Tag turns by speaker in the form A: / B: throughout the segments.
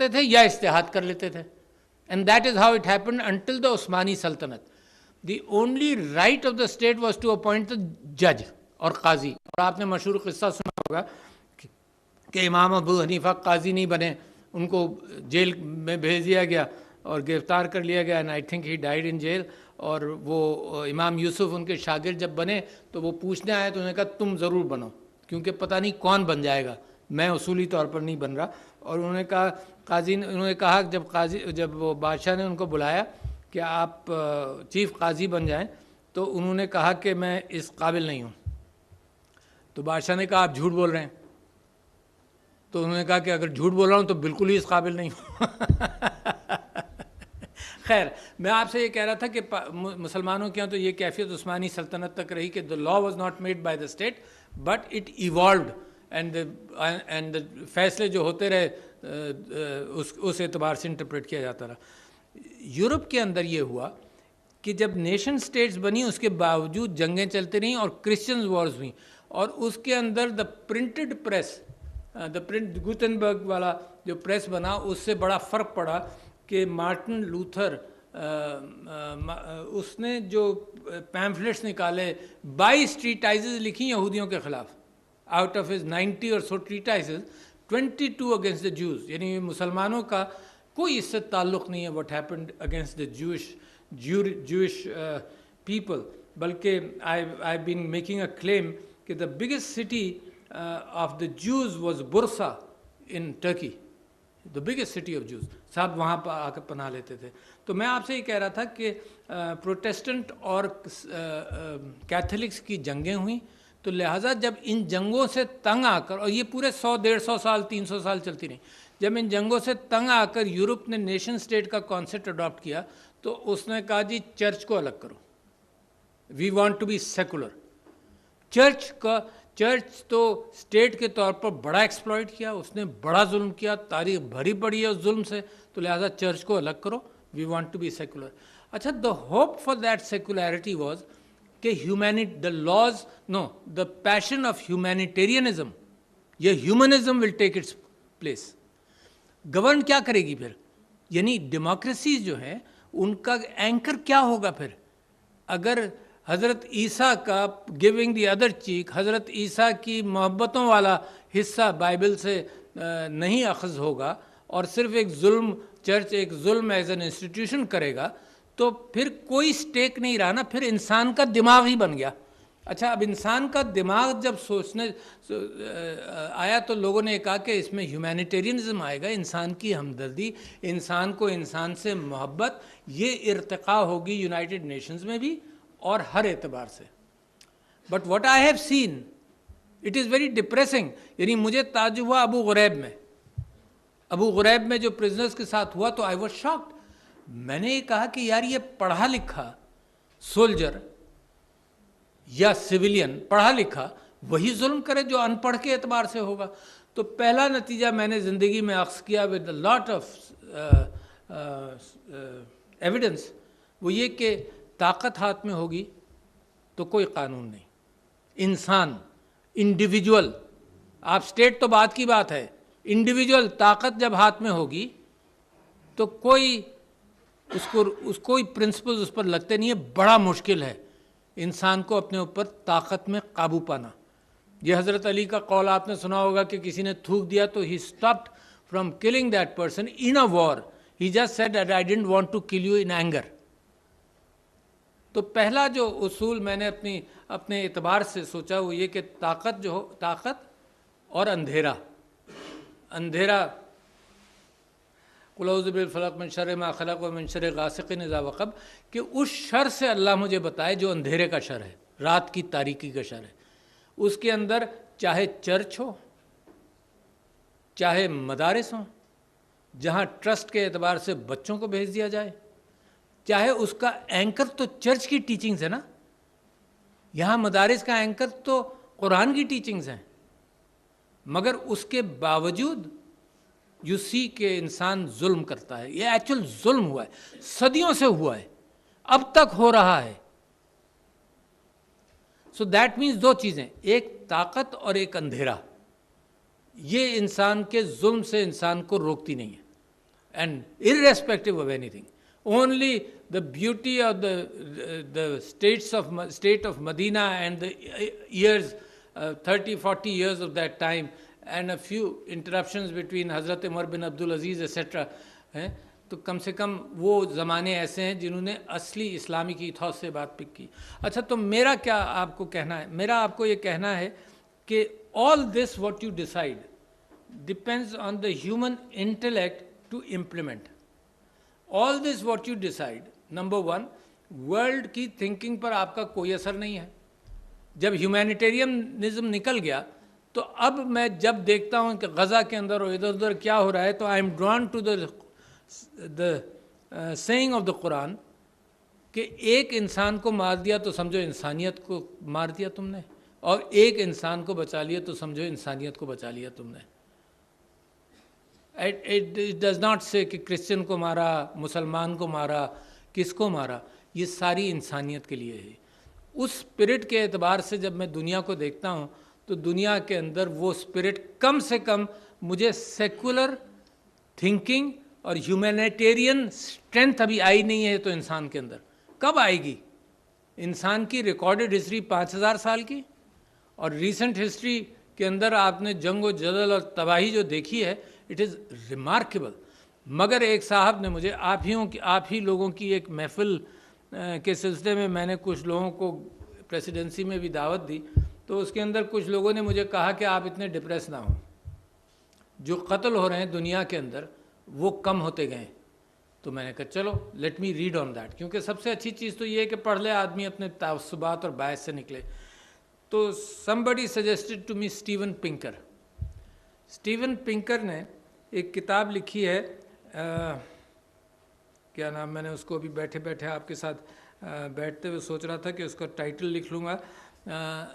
A: کرتے تھے یا اجتہاد کر لیتے تھے. And that is how it happened until the عثمانی سلطنت. The only right of the state was to appoint the جج اور قاضی. اور آپ نے مشہور قصہ سنا ہوگا کہ امام ابو حنیفہ قاضی نہیں بنے, ان کو جیل میں بھیج دیا گیا اور گرفتار کر لیا گیا, and I think he died in jail. اور وہ امام یوسف ان کے شاگرد جب بنے تو وہ پوچھنے آئے تو انہوں نے کہا تم ضرور بنو, کیونکہ پتہ نہیں کون بن جائے گا, میں اصولی طور پر نہیں بن رہا. اور انہوں نے کہا انہوں نے کہا جب وہ بادشاہ نے ان کو بلایا کہ آپ چیف قاضی بن جائیں, تو انہوں نے کہا کہ میں اس قابل نہیں ہوں. تو بادشاہ نے کہا آپ جھوٹ بول رہے ہیں. تو انہوں نے کہا کہ اگر جھوٹ بول رہا ہوں تو بالکل ہی اس قابل نہیں ہوں. خیر, میں آپ سے یہ کہہ رہا تھا کہ مسلمانوں کے یہاں تو یہ کیفیت عثمانی سلطنت تک رہی کہ the law was not made by the state but it evolved and فیصلے جو ہوتے رہے اس اعتبار سے انٹرپریٹ کیا جاتا رہا. یورپ کے اندر یہ ہوا کہ جب نیشن سٹیٹس بنی اس کے باوجود جنگیں چلتی رہیں اور کرسچنز وارز ہوئیں, اور اس کے اندر دا پرنٹڈ پریس, دا پرنٹ گوتنبرگ والا جو پریس بنا, اس سے بڑا فرق پڑا کہ مارٹن لوتھر اس نے جو پیمفلٹس نکالے 22 ٹریٹائزز لکھی یہودیوں کے خلاف. آؤٹ آف ہز 90 اور سو ٹریٹائزز 22 اگینسٹ دا جوز, یعنی مسلمانوں کا کوئی اس سے تعلق نہیں ہے واٹ ہیپنڈ اگینسٹ دا جوش پیپل. بلکہ آئی بین میکنگ اے کلیم کہ the biggest city of the Jews was Bursa in Turkey, the biggest city of Jews. صاحب وہاں پر آ کر پناہ لیتے تھے. تو میں آپ سے یہ کہہ رہا تھا کہ پروٹیسٹنٹ اور کیتھولکس کی جنگیں ہوئیں, تو لہٰذا جب ان جنگوں سے تنگ آ کر, اور یہ پورے 100-150 سال 300 سال چلتی رہیں, جب ان جنگوں سے تنگ آ کر یورپ نے نیشن سٹیٹ کا کانسیپٹ اڈاپٹ کیا, تو اس نے کہا جی چرچ کو الگ کرو, we want to be secular. Church تو اسٹیٹ کے طور پر بڑا ایکسپلائٹ کیا, اس نے بڑا ظلم کیا, تاریخ بھری پڑی ہے اس ظلم سے, تو لہٰذا چرچ کو الگ کرو, we want to be secular. اچھا, the hope for that secularity was کہ دا پیشن آف ہیومینیٹیرینزم یا humanism will take its place. Govern کیا کرے گی پھر؟ یعنی ڈیموکریسیز جو ہیں ان کا اینکر کیا ہوگا پھر؟ اگر حضرت عیسیٰ کا گیونگ دی ادر چیک, حضرت عیسیٰ کی محبتوں والا حصہ بائبل سے نہیں اخذ ہوگا, اور صرف ایک ظلم, چرچ ایک ظلم ایز این انسٹیٹیوشن کرے گا, تو پھر کوئی سٹیک نہیں رہا نا, پھر انسان کا دماغ ہی بن گیا. اچھا, اب انسان کا دماغ جب سوچنے آیا تو لوگوں نے کہا کہ اس میں ہیومینیٹیرینزم آئے گا, انسان کی ہمدردی, انسان کو انسان سے محبت, یہ ارتقاء ہوگی یونائٹڈ نیشنز میں بھی اور ہر اعتبار سے. But what I have seen it is very depressing. یعنی مجھے تعجب ہوا ابو غریب میں جو پرزنرز کے ساتھ ہوا, تو آئی واز شاکڈ. میں نے یہ کہا کہ یار یہ پڑھا لکھا سولجر یا سویلین پڑھا لکھا وہی ظلم کرے جو ان پڑھ کے اعتبار سے ہوگا. تو پہلا نتیجہ میں نے زندگی میں اخذ کیا with a lot of evidence, وہ یہ کہ طاقت ہاتھ میں ہوگی تو کوئی قانون نہیں. انسان انڈیویجول, آپ اسٹیٹ تو بات کی بات ہے, انڈیویجول طاقت جب ہاتھ میں ہوگی تو کوئی کوئی پرنسپل اس پر لگتے نہیں ہے. بڑا مشکل ہے انسان کو اپنے اوپر طاقت میں قابو پانا. یہ حضرت علی کا قول آپ نے سنا ہوگا کہ کسی نے تھوک دیا تو he stopped from killing that person in a war, he just said that I didn't want to kill you in anger. تو پہلا جو اصول میں نے اپنے اعتبار سے سوچا وہ یہ کہ طاقت اور اندھیرا قل اعوذ بالفلق من شر ما خلق ومن شر غاسق اذا وقب, کہ اس شر سے اللہ مجھے بتائے جو اندھیرے کا شر ہے, رات کی تاریکی کا شر ہے. اس کے اندر چاہے چرچ ہو, چاہے مدارس ہوں جہاں ٹرسٹ کے اعتبار سے بچوں کو بھیج دیا جائے, چاہے اس کا اینکر تو چرچ کی ٹیچنگز ہے نا, یہاں مدارس کا اینکر تو قرآن کی ٹیچنگز ہیں, مگر اس کے باوجود یو سی کہ انسان ظلم کرتا ہے. یہ ایکچوئل ظلم ہوا ہے, صدیوں سے ہوا ہے, اب تک ہو رہا ہے. سو دیٹ مینس دو چیزیں, ایک طاقت اور ایک اندھیرا, یہ انسان کے ظلم سے انسان کو روکتی نہیں ہے. and irrespective of anything. Only the beauty of the state of Medina and the years, 30, 40 years of that time, and a few interruptions between Hazrat Umar bin Abdul Aziz etc. ہیں تو کم سے کم وہ زمانے ایسے ہیں جنہوں نے اصلی اسلامی کی ایتھوس سے بات پک کی. اچھا تو میرا کیا آپ کو کہنا ہے؟ میرا آپ کو یہ کہنا ہے کہ all this what you decide depends on the human intellect to implement. All this what you decide, number one, world کی تھنکنگ پر آپ کا کوئی اثر نہیں ہے. جب ہیومینیٹیرینزم نکل گیا تو اب میں جب دیکھتا ہوں کہ غزہ کے اندر اور ادھر ادھر کیا ہو رہا ہے تو I am drawn to the seeing of the Quran کہ ایک انسان کو مار دیا تو سمجھو انسانیت کو مار دیا تم نے, اور ایک انسان کو بچا لیا تو سمجھو انسانیت کو بچا لیا تم نے. It does not say کہ کرسچن کو مارا, مسلمان کو مارا, کس کو مارا, یہ ساری انسانیت کے لیے ہے. اس اسپرٹ کے اعتبار سے جب میں دنیا کو دیکھتا ہوں تو دنیا کے اندر وہ اسپرٹ کم سے کم مجھے سیکولر تھنکنگ اور ہیومینیٹیرین اسٹرینتھ ابھی آئی نہیں ہے. تو انسان کے اندر کب آئے گی؟ انسان کی ریکارڈڈ ہسٹری 5000 سال کی, اور ریسنٹ ہسٹری کے اندر آپ نے جنگ و جدل اور تباہی جو دیکھی ہے, اٹ از ریمارکیبل. مگر ایک صاحب نے مجھے آپ ہی لوگوں کی ایک محفل کے سلسلے میں نے کچھ لوگوں کو پریسیڈنسی میں بھی دعوت دی, تو اس کے اندر کچھ لوگوں نے مجھے کہا کہ آپ اتنے ڈپریس نہ ہوں, جو قتل ہو رہے ہیں دنیا کے اندر وہ کم ہوتے گئے. تو میں نے کہا چلو let me read on that, کیونکہ سب سے اچھی چیز تو یہ ہے کہ پڑھ لے آدمی, اپنے تعصبات اور باعث سے نکلے. تو somebody suggested to me Steven Pinker. Steven Pinker نے ایک کتاب لکھی ہے, کیا نام, میں نے اس کو ابھی بیٹھے بیٹھے آپ کے ساتھ بیٹھتے ہوئے سوچ رہا تھا کہ اس کا ٹائٹل لکھ لوں گا,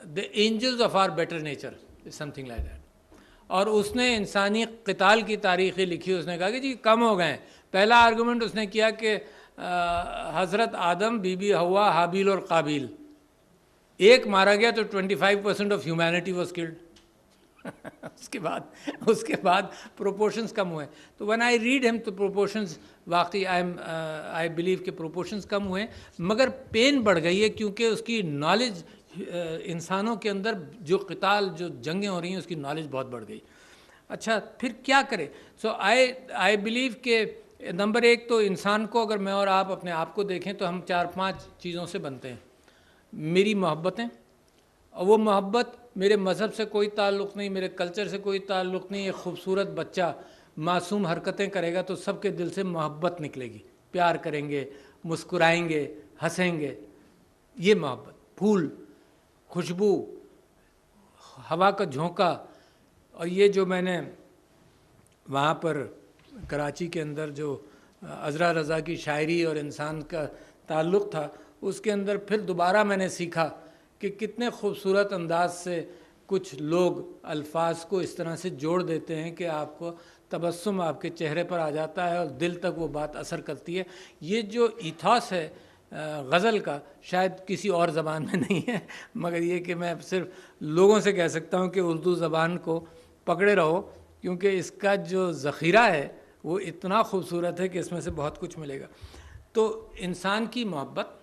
A: the angels of our better nature, something like that. اور اس نے انسانی قتال کی تاریخیں لکھی. اس نے کہا کہ جی کم ہو گئے ہیں. پہلا آرگومنٹ اس نے کیا کہ حضرت آدم, بی بی حوا, حابیل اور قابیل, ایک مارا گیا تو 25% آف ہیومینٹی واز کلڈ. اس کے بعد پروپورشنز کم ہوئے. تو when I read him تو پروپورشنز واقعی I believe کہ پروپورشنز کم ہوئے, مگر پین بڑھ گئی ہے کیونکہ اس کی نالج, انسانوں کے اندر جو قتال, جو جنگیں ہو رہی ہیں, اس کی نالج بہت بڑھ گئی. اچھا پھر کیا کرے؟ سو I believe کہ نمبر ایک تو انسان کو, اگر میں اور آپ اپنے آپ کو دیکھیں تو ہم 4-5 چیزوں سے بنتے ہیں. میری محبتیں, اور وہ محبت میرے مذہب سے کوئی تعلق نہیں, میرے کلچر سے کوئی تعلق نہیں. ایک خوبصورت بچہ معصوم حرکتیں کرے گا تو سب کے دل سے محبت نکلے گی, پیار کریں گے, مسکرائیں گے, ہنسیں گے. یہ محبت, پھول, خوشبو, ہوا کا جھونکا. اور یہ جو میں نے وہاں پر کراچی کے اندر جو عذرا رضا کی شاعری اور انسان کا تعلق تھا, اس کے اندر پھر دوبارہ میں نے سیکھا کہ کتنے خوبصورت انداز سے کچھ لوگ الفاظ کو اس طرح سے جوڑ دیتے ہیں کہ آپ کو تبسم آپ کے چہرے پر آ جاتا ہے اور دل تک وہ بات اثر کرتی ہے. یہ جو ایتھاس ہے غزل کا, شاید کسی اور زبان میں نہیں ہے, مگر یہ کہ میں صرف لوگوں سے کہہ سکتا ہوں کہ اردو زبان کو پکڑے رہو, کیونکہ اس کا جو ذخیرہ ہے وہ اتنا خوبصورت ہے کہ اس میں سے بہت کچھ ملے گا. تو انسان کی محبت,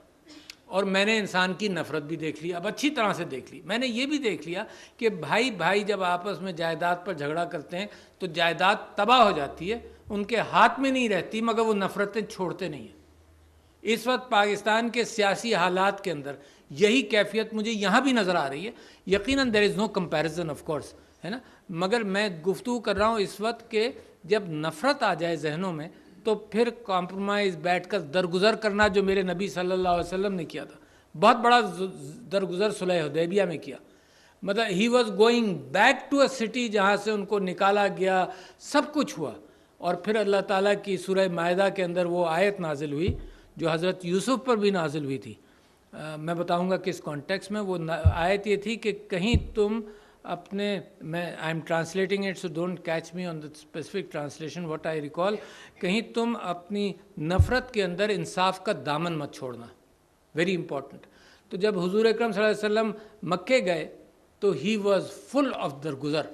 A: اور میں نے انسان کی نفرت بھی دیکھ لی, اب اچھی طرح سے دیکھ لی. میں نے یہ بھی دیکھ لیا کہ بھائی جب آپس میں جائیداد پر جھگڑا کرتے ہیں تو جائیداد تباہ ہو جاتی ہے, ان کے ہاتھ میں نہیں رہتی, مگر وہ نفرتیں چھوڑتے نہیں ہیں. اس وقت پاکستان کے سیاسی حالات کے اندر یہی کیفیت مجھے یہاں بھی نظر آ رہی ہے. یقیناً دیر از نو کمپیریزن آف کورس, ہے نا, مگر میں گفتگو کر رہا ہوں اس وقت کہ جب نفرت آ جائے ذہنوں میں تو پھر کمپرومائز, بیٹھ کر درگزر کرنا, جو میرے نبی صلی اللہ علیہ وسلم نے کیا تھا, بہت بڑا درگزر صلح حدیبیہ میں کیا. مطلب he was going back to a city جہاں سے ان کو نکالا گیا, سب کچھ ہوا. اور پھر اللہ تعالیٰ کی سورہ مائدہ کے اندر وہ آیت نازل ہوئی جو حضرت یوسف پر بھی نازل ہوئی تھی. میں بتاؤں گا کس کانٹیکس میں. وہ آیت یہ تھی کہ کہیں تم اپنے, میں I am translating it so don't catch me on the specific translation what I recall, کہیں تم اپنی نفرت کے اندر انصاف کا دامن مت چھوڑنا, ویری امپورٹنٹ. تو جب حضور اکرم صلی اللہ علیہ وسلم مکے گئے تو ہی واز فل آف درگزر.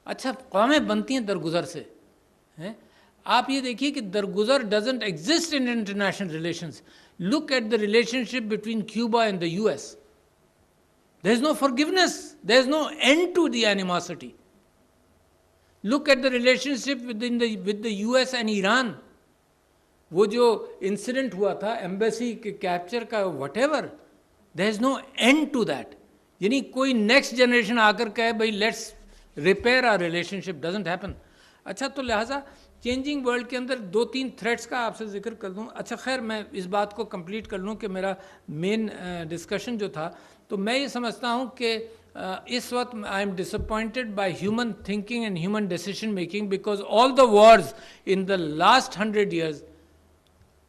A: اچھا قومیں بنتی ہیں درگزر سے, ہیں. آپ یہ دیکھیے کہ درگزر doesn't exist in international relations. Look at the relationship between Cuba and the U S. There is no forgiveness. There is no end to the animosity. Look at the relationship with the US and Iran. وہ جو incident ہوا تھا embassy کے capture کا what ever, there is no end to that. یعنی کوئی next generation آ کر کہے بھائی let's repair our relationship, doesn't happen. اچھا تو لہٰذا چینجنگ ورلڈ کے اندر 2-3 تھریٹس کا آپ سے ذکر کر دوں. اچھا خیر میں اس بات کو کمپلیٹ کر لوں کہ میرا مین ڈسکشن جو تھا, تو میں یہ سمجھتا ہوں کہ اس وقت I am disappointed by human thinking and human decision making, because all the wars in the last 100 years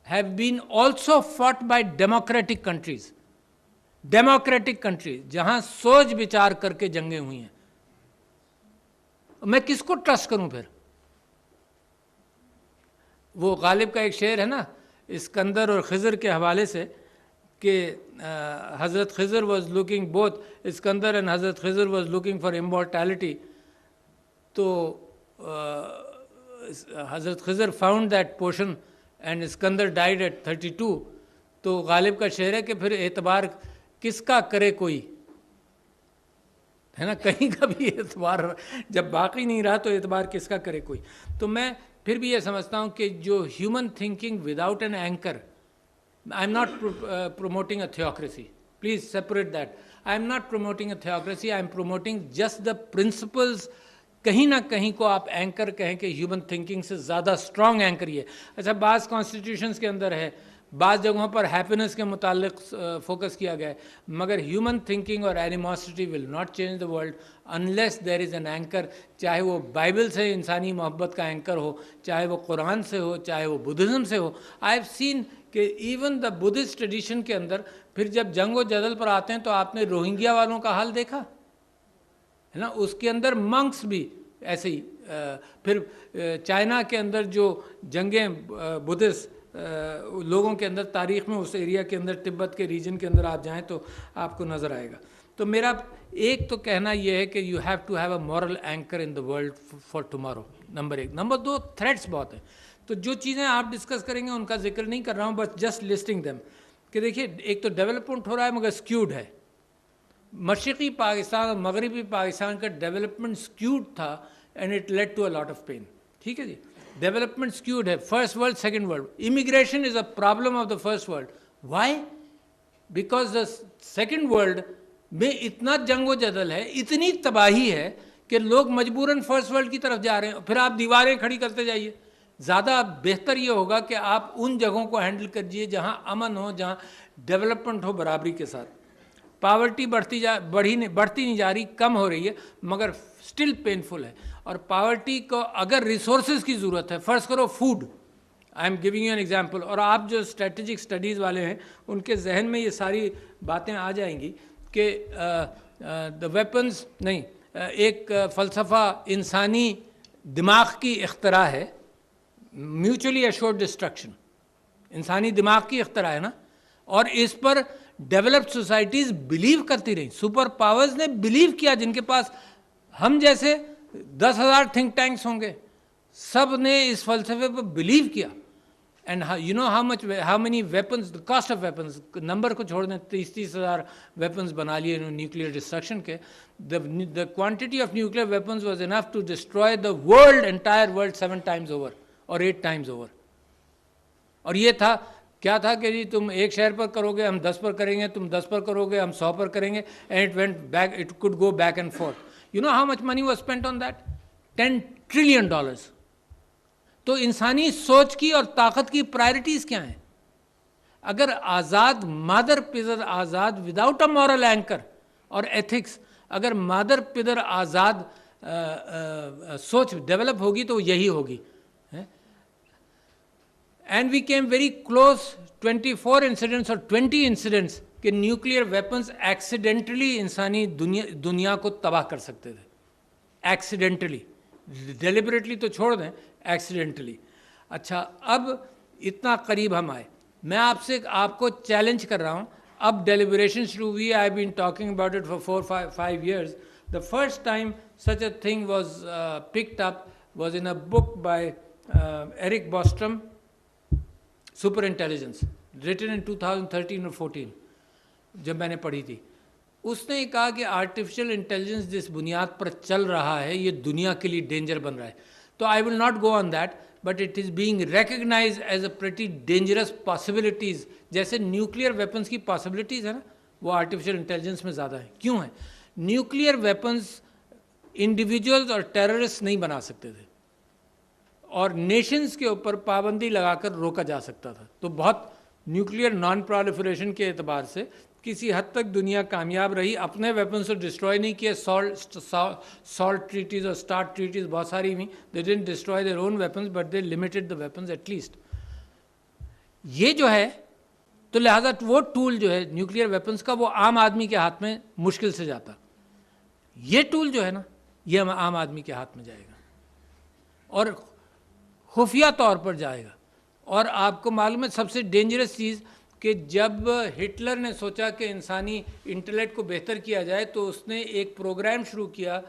A: have been also fought by democratic countries. Democratic countries جہاں سوچ بچار کر کے جنگیں ہوئی ہیں. میں کس کو ٹرسٹ کروں پھر؟ وہ غالب کا ایک شعر ہے نا اسکندر اور خضر کے حوالے سے کہ حضرت Khizr was looking both Sikandar and حضرت Khizr was looking for immortality. تو حضرت Khizr found that portion and Sikandar died at 32. تو غالب کا شعر ہے کہ پھر اعتبار کس کا کرے کوئی, ہے نا, کہیں کا بھی اعتبار جب باقی نہیں رہا تو اعتبار کس کا کرے کوئی. تو میں پھر بھی یہ سمجھتا ہوں کہ جو human thinking without an anchor, I am not promoting a theocracy, please separate that. I am not promoting a theocracy, I am promoting just the principles. کہیں نہ کہیں کو آپ اینکر کہیں کہ ہیومن تھنکنگ سے زیادہ اسٹرانگ اینکر یہ. اچھا بعض کانسٹیٹیوشنس کے اندر ہے, بعض جگہوں پر ہیپینس کے متعلق فوکس کیا گیا ہے, مگر ہیومن تھنکنگ اور animosity will not change the world unless there is an anchor. چاہے وہ بائبل سے انسانی محبت کا اینکر ہو, چاہے وہ قرآن سے ہو, چاہے وہ بدھزم سے ہو. آئی ہیو سین کہ ایون دا بدھسٹ ٹریڈیشن کے اندر پھر جب جنگ و جدل پر آتے ہیں تو آپ نے روہنگیا والوں کا حال دیکھا ہے نا, اس کے اندر منکس بھی ایسے ہی. پھر چائنا کے اندر جو جنگیں بدھسٹ لوگوں کے اندر تاریخ میں اس ایریا کے اندر تبت کے ریجن کے اندر آپ جائیں تو آپ کو نظر آئے گا. تو میرا ایک تو کہنا یہ ہے کہ you have to have a moral anchor in the world for tomorrow, number 1. Number 2 threats بہت ہیں. تو جو چیزیں آپ ڈسکس کریں گے ان کا ذکر نہیں کر رہا ہوں, بس جسٹ لسٹنگ دیم کہ دیکھیے ایک تو ڈیولپمنٹ ہو رہا ہے مگر اسکیوڈ ہے. مشرقی پاکستان اور مغربی پاکستان کا ڈیولپمنٹ اسکیوڈ تھا and it led to a lot of pain. ٹھیک ہے جی, ڈیولپمنٹ اسکیوڈ ہے. First world, second world. Immigration is a problem of the first world. Why? Because the second world میں اتنا جنگ و جدل ہے, اتنی تباہی ہے کہ لوگ مجبوراً فرسٹ ورلڈ کی طرف جا رہے ہیں. پھر آپ دیواریں کھڑی کرتے جائیے. زیادہ بہتر یہ ہوگا کہ آپ ان جگہوں کو ہینڈل کریے جہاں امن ہو, جہاں ڈیولپمنٹ ہو برابری کے ساتھ. پاورٹی بڑھتی نہیں جا رہی, کم ہو رہی ہے مگر اسٹل پینفل ہے. اور پاورٹی کو اگر ریسورسز کی ضرورت ہے, فرض کرو food, I am giving you an example, اور آپ جو اسٹریٹجک اسٹڈیز والے ہیں ان کے ذہن میں یہ ساری باتیں آ جائیں گی کہ دا ویپنز نہیں, ایک فلسفہ انسانی دماغ کی اختراع ہے, میوچولی ایشورڈ ڈسٹرکشن. انسانی دماغ کی اختراع ہے نا, اور اس پر ڈیولپڈ سوسائٹیز بلیو کرتی رہیں. سپر پاورز نے بلیو کیا, جن کے پاس ہم جیسے 10,000 تھنک ٹینکس ہوں گے, سب نے اس فلسفے پر بلیو کیا. And you know how many weapons, the cost of weapons, number کو چھوڑ دیں, 30,000 ویپنز بنا لیے انہوں نے نیوکلیئر ڈسٹرکشن کے. The quantity of nuclear weapons was enough to destroy the world, entire world 7 times over اور 8 times اوور. اور یہ تھا کیا تھا کہ جی تم ایک شہر پر کرو گے, ہم 10 پر کریں گے, تم 10 پر کرو گے, ہم 100 پر کریں گے. And it went back, it could go back and forth. You know how much money was spent on that? $10 trillion. تو انسانی سوچ کی اور طاقت کی پرائرٹیز کیا ہیں؟ اگر آزاد مادر پدر آزاد وداؤٹ اے مورل اینکر اور ایتھکس, اگر مادر پدر آزاد سوچ ڈیولپ ہوگی تو یہی ہوگی. And we came very close, 24 incidents اور 20 انسیڈنٹس کہ نیوکلیئر ویپنز ایکسیڈنٹلی انسانی دنیا کو تباہ کر سکتے تھے. ایکسیڈنٹلی, ڈیلیبریٹلی تو چھوڑ دیں, ایکسیڈنٹلی. اچھا اب اتنا قریب ہم آئے, میں آپ کو چیلنج کر رہا ہوں. اب ڈیلیبریشن شروع ہوئی. I been talking about it for 4-5 years. The first time such a thing was picked up was in a book by Eric Bostrom, Super Intelligence, written in 2013 or 14, جب میں نے پڑھی تھی, اس نے کہا کہ آرٹیفیشل انٹیلیجنس جس بنیاد پر چل رہا ہے یہ دنیا کے لیے ڈینجر بن رہا ہے. تو I will not go on that, but it is being recognised as a pretty dangerous possibilities. جیسے نیوکلیئر ویپنس کی پاسبلٹیز ہے نا, وہ آرٹیفیشل انٹیلیجنس میں زیادہ ہیں. کیوں ہیں؟ نیوکلیئر ویپنس انڈیویجولز اور ٹیررسٹ نہیں بنا سکتے تھے, اور نیشنز کے اوپر پابندی لگا کر روکا جا سکتا تھا. تو بہت نیوکلیئر نان پرالیفریشن کے اعتبار سے کسی حد تک دنیا کامیاب رہی. اپنے ویپنس کو ڈسٹروائے نہیں کیا. سالٹ ٹریٹیز اور اسٹارٹ ٹریٹیز بہت ساری ہوئیں. They didn't destroy their own weapons but they limited the weapons at least. یہ جو ہے تو لہٰذا وہ ٹول جو ہے نیوکلیئر ویپنس کا وہ عام آدمی کے ہاتھ میں مشکل سے جاتا. یہ ٹول جو ہے نا یہ عام آدمی کے ہاتھ میں جائے گا اور خفیہ طور پر جائے گا. اور آپ کو معلوم ہے سب سے ڈینجرس چیز کہ جب ہٹلر نے سوچا کہ انسانی انٹلیکٹ کو بہتر کیا جائے تو اس نے ایک پروگرام شروع کیا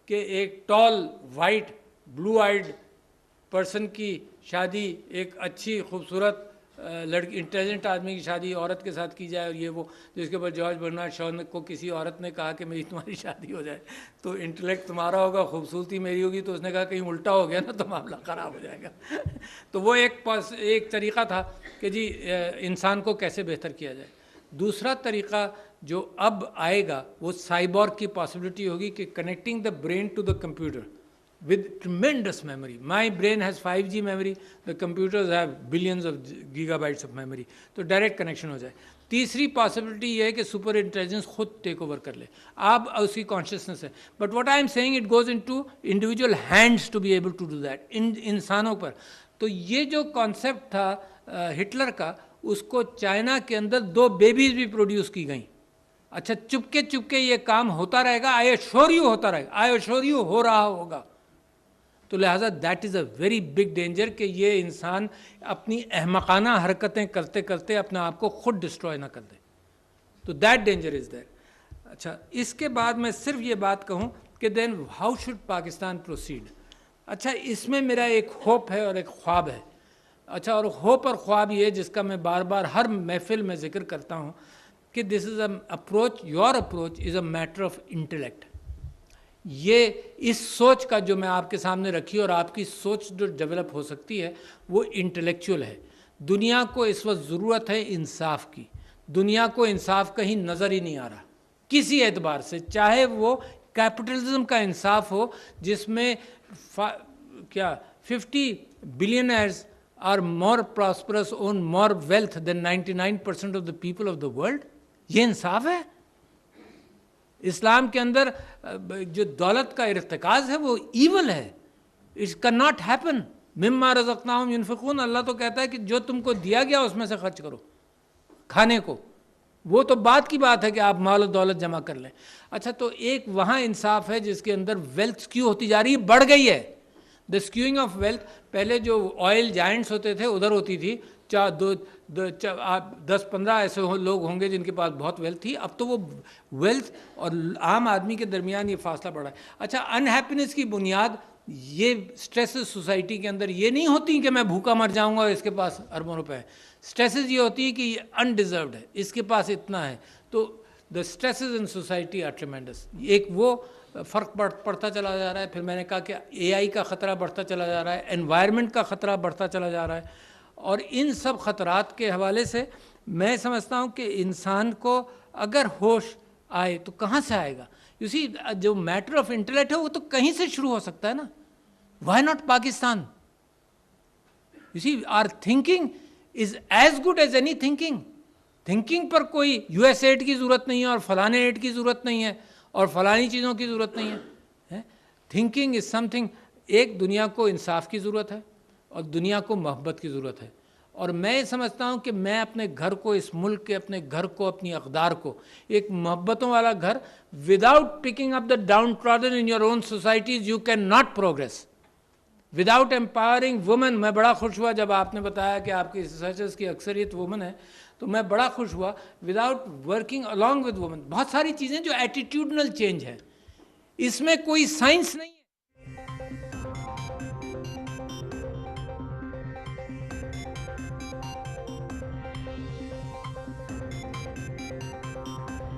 A: کہ ایک ٹال وائٹ بلو آئیڈ پرسن کی شادی, ایک اچھی خوبصورت لڑکی انٹیلیجنٹ آدمی کی شادی عورت کے ساتھ کی جائے. اور یہ وہ جس کے اوپر جارج برنارڈ شاء کو کسی عورت نے کہا کہ میری تمہاری شادی ہو جائے تو انٹلیکٹ تمہارا ہوگا, خوبصورتی میری ہوگی. تو اس نے کہا کہیں الٹا ہو گیا نا تو معاملہ خراب ہو جائے گا. تو وہ ایک طریقہ تھا کہ جی انسان کو کیسے بہتر کیا جائے. دوسرا طریقہ جو اب آئے گا وہ سائبورگ کی پاسبلٹی ہوگی کہ connecting the brain to the computer with tremendous memory. My brain has 5G memory, the computers have billions of gigabytes of memory. تو ڈائریکٹ کنیکشن ہو جائے. تیسری پاسبلٹی یہ ہے کہ سپر انٹیلیجنس خود ٹیک اوور کر لے. آپ اس کی کانشیسنس ہے, but what I am seeing it goes into individual hands to be able to do that, انسانوں پر. تو یہ جو کانسیپٹ تھا ہٹلر کا, اس کو چائنا کے اندر 2 بیبیز بھی پروڈیوس کی گئیں. اچھا چپکے چپکے یہ کام ہوتا رہے گا, آئی ایشور یو ہوتا رہے گا, آئی ایشور یو ہو رہا ہوگا. تو لہٰذا that is a very big danger کہ یہ انسان اپنی احمقانہ حرکتیں کرتے کرتے اپنے آپ کو خود ڈسٹروائے نہ کر دے. تو دیٹ ڈینجر از دیر. اچھا اس کے بعد میں صرف یہ بات کہوں کہ then how should Pakistan proceed. اچھا اس میں میرا ایک ہوپ ہے اور ایک خواب ہے. اچھا اور ہوپ اور خواب یہ جس کا میں بار بار ہر محفل میں ذکر کرتا ہوں کہ this is a approach, your approach is a matter of intellect. یہ اس سوچ کا جو میں آپ کے سامنے رکھی اور آپ کی سوچ جو ڈیولپ ہو سکتی ہے وہ انٹلیکچوئل ہے. دنیا کو اس وقت ضرورت ہے انصاف کی. دنیا کو انصاف کہیں نظر ہی نہیں آ رہا کسی اعتبار سے, چاہے وہ کیپٹلزم کا انصاف ہو جس میں 50 billionaires are more prosperous own more wealth than 99% of the people of the world. یہ انصاف ہے؟ اسلام کے اندر جو دولت کا ارتکاز ہے وہ ایول ہے. It can not happen. مما رزقناہم ینفقون, اللہ تو کہتا ہے کہ جو تم کو دیا گیا اس میں سے خرچ کرو کھانے کو. وہ تو بات کی بات ہے کہ آپ مال و دولت جمع کر لیں. اچھا تو ایک وہاں انصاف ہے جس کے اندر ویلتھ سکیو ہوتی جا رہی ہے, بڑھ گئی ہے. دا سکیوئنگ آف ویلتھ, پہلے جو آئل جائنٹس ہوتے تھے ادھر ہوتی تھی, 10-15 ایسے لوگ ہوں گے جن کے پاس بہت ویلتھ تھی. اب تو وہ ویلتھ اور عام آدمی کے درمیان یہ فاصلہ بڑھا ہے. اچھا ان ہیپینس کی بنیاد یہ سٹریسز سوسائٹی کے اندر یہ نہیں ہوتی کہ میں بھوکا مر جاؤں گا اور اس کے پاس اربوں روپے ہیں. سٹریسز یہ ہوتی ہے کہ یہ انڈیزروڈ ہے, اس کے پاس اتنا ہے. تو دا سٹریسز ان سوسائٹی آر ٹریمینڈس. ایک وہ فرق پڑتا چلا جا رہا ہے. پھر میں نے کہا کہ اے آئی کا خطرہ بڑھتا چلا جا رہا ہے, انوائرمنٹ کا خطرہ بڑھتا چلا جا رہا ہے. اور ان سب خطرات کے حوالے سے میں سمجھتا ہوں کہ انسان کو اگر ہوش آئے تو کہاں سے آئے گا؟ یو سی جو میٹر آف انٹلیکٹ ہے وہ تو کہیں سے شروع ہو سکتا ہے نا. Why not Pakistan? You see our thinking is as good as any thinking. Thinking پر کوئی یو ایس ایڈ کی ضرورت نہیں ہے اور فلانے ایڈ کی ضرورت نہیں ہے اور فلانی چیزوں کی ضرورت نہیں ہے. Thinking is some thing. ایک دنیا کو انصاف کی ضرورت ہے اور دنیا کو محبت کی ضرورت ہے. اور میں سمجھتا ہوں کہ میں اپنے گھر کو, اس ملک کے اپنے گھر کو, اپنی اقدار کو ایک محبتوں والا گھر, without picking up the downtrodden in your own societies you can not progress. Without empowering women. میں بڑا خوش ہوا جب آپ نے بتایا کہ آپ کی ریسرچرز کی اکثریت وومن ہے, تو میں بڑا خوش ہوا. Without working along with women, بہت ساری چیزیں جو ایٹیٹیوڈنل چینج ہے, اس میں کوئی سائنس نہیں ہے.